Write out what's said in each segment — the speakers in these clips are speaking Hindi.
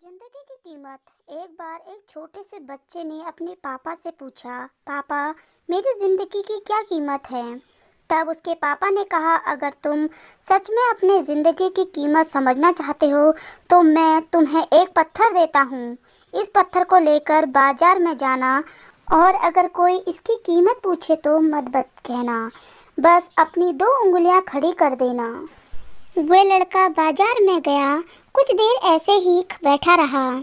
जिंदगी की कीमत। एक बार एक छोटे से बच्चे ने अपने पापा से पूछा, पापा मेरी जिंदगी की क्या कीमत है। तब उसके पापा ने कहा, अगर तुम सच में अपने जिंदगी की कीमत समझना चाहते हो तो मैं तुम्हें एक पत्थर देता हूँ। इस पत्थर को लेकर बाजार में जाना और अगर कोई इसकी कीमत पूछे तो मत कहना, बस अपनी 2 उंगलियां खड़ी कर देना। वह लड़का बाजार में गया। कुछ देर ऐसे ही बैठा रहा।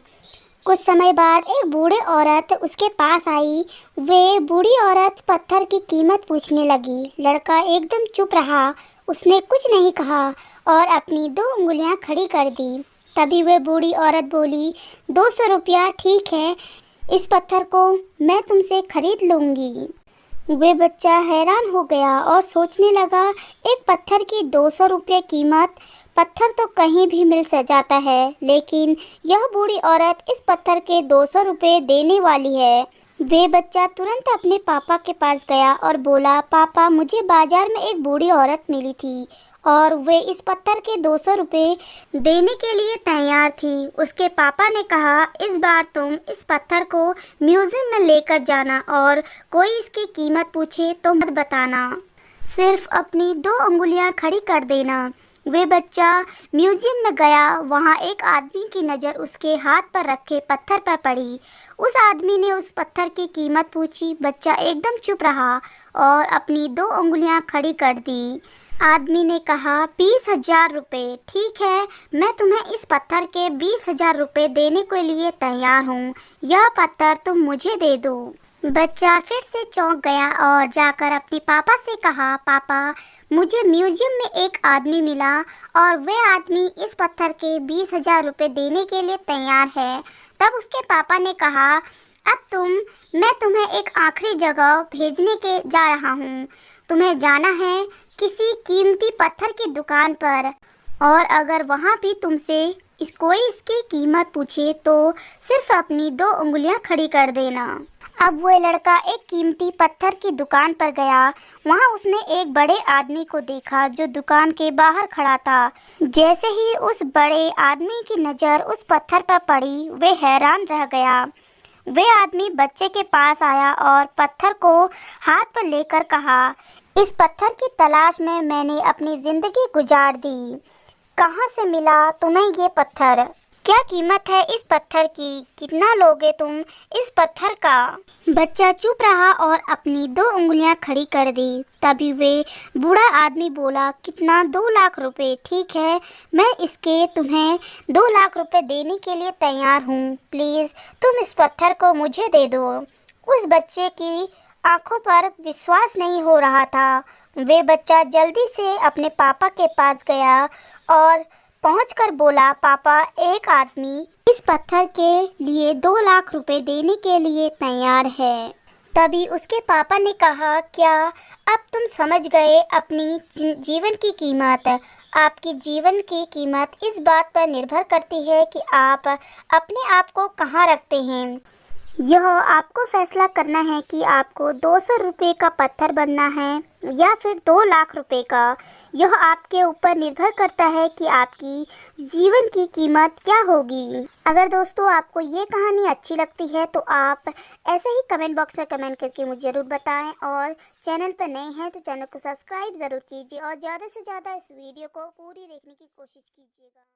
कुछ समय बाद एक बूढ़ी औरत उसके पास आई। वे बूढ़ी औरत पत्थर की कीमत पूछने लगी। लड़का एकदम चुप रहा। उसने कुछ नहीं कहा और अपनी 2 उंगलियां खड़ी कर दी। तभी वह बूढ़ी औरत बोली, 200 रुपया ठीक है, इस पत्थर को मैं तुमसे खरीद लूँगी। वे बच्चा हैरान हो गया और सोचने लगा, एक पत्थर की 200 रुपये कीमत। पत्थर तो कहीं भी मिल जाता है, लेकिन यह बूढ़ी औरत इस पत्थर के 200 रुपये देने वाली है। वे बच्चा तुरंत अपने पापा के पास गया और बोला, पापा मुझे बाजार में एक बूढ़ी औरत मिली थी और वे इस पत्थर के 200 रुपये देने के लिए तैयार थी। उसके पापा ने कहा, इस बार तुम इस पत्थर को म्यूजियम में लेकर जाना और कोई इसकी कीमत पूछे तो मत बताना, सिर्फ अपनी 2 उंगलियां खड़ी कर देना। वे बच्चा म्यूजियम में गया। वहाँ एक आदमी की नज़र उसके हाथ पर रखे पत्थर पर पड़ी। उस आदमी ने उस पत्थर की कीमत पूछी। बच्चा एकदम चुप रहा और अपनी 2 उंगलियां खड़ी कर दी। आदमी ने कहा, 20,000 रुपये ठीक है, मैं तुम्हें इस पत्थर के 20,000 रुपये देने के लिए तैयार हूँ। यह पत्थर तुम मुझे दे दो। बच्चा फिर से चौंक गया और जाकर अपने पापा से कहा, पापा मुझे म्यूजियम में एक आदमी मिला और वह आदमी इस पत्थर के 20,000 रुपये देने के लिए तैयार है। तब उसके पापा ने कहा, अब मैं तुम्हें एक आखिरी जगह भेजने के जा रहा हूँ। तुम्हें जाना है किसी कीमती पत्थर की दुकान पर और अगर वहाँ भी तुमसे कोई इसकी कीमत पूछे तो सिर्फ अपनी 2 उंगलियां खड़ी कर देना। अब वह लड़का एक कीमती पत्थर की दुकान पर गया। वहाँ उसने एक बड़े आदमी को देखा जो दुकान के बाहर खड़ा था। जैसे ही उस बड़े आदमी की नज़र उस पत्थर पर पड़ी, वे हैरान रह गया। वे आदमी बच्चे के पास आया और पत्थर को हाथ पर लेकर कहा, इस पत्थर की तलाश में मैंने अपनी ज़िंदगी गुजार दी। कहाँ से मिला तुम्हें ये पत्थर? क्या कीमत है इस पत्थर की? कितना लोगे तुम इस पत्थर का? बच्चा चुप रहा और अपनी 2 उंगलियां खड़ी कर दी। तभी वे बूढ़ा आदमी बोला, कितना? 2 लाख रुपए ठीक है, मैं इसके तुम्हें 2 लाख रुपए देने के लिए तैयार हूँ। प्लीज़ तुम इस पत्थर को मुझे दे दो। उस बच्चे की आंखों पर विश्वास नहीं हो रहा था। वे बच्चा जल्दी से अपने पापा के पास गया और पहुंचकर बोला, पापा एक आदमी इस पत्थर के लिए 2 लाख रुपए देने के लिए तैयार है। तभी उसके पापा ने कहा, क्या अब तुम समझ गए अपनी जीवन की कीमत? आपकी जीवन की कीमत इस बात पर निर्भर करती है कि आप अपने आप को कहाँ रखते हैं। यह आपको फैसला करना है कि आपको 200 रुपये का पत्थर बनना है या फिर 2 लाख रुपए का। यह आपके ऊपर निर्भर करता है कि आपकी जीवन की कीमत क्या होगी। अगर दोस्तों आपको ये कहानी अच्छी लगती है तो आप ऐसे ही कमेंट बॉक्स में कमेंट करके मुझे ज़रूर बताएं और चैनल पर नए हैं तो चैनल को सब्सक्राइब ज़रूर कीजिए और ज़्यादा से ज़्यादा इस वीडियो को पूरी देखने की कोशिश कीजिएगा।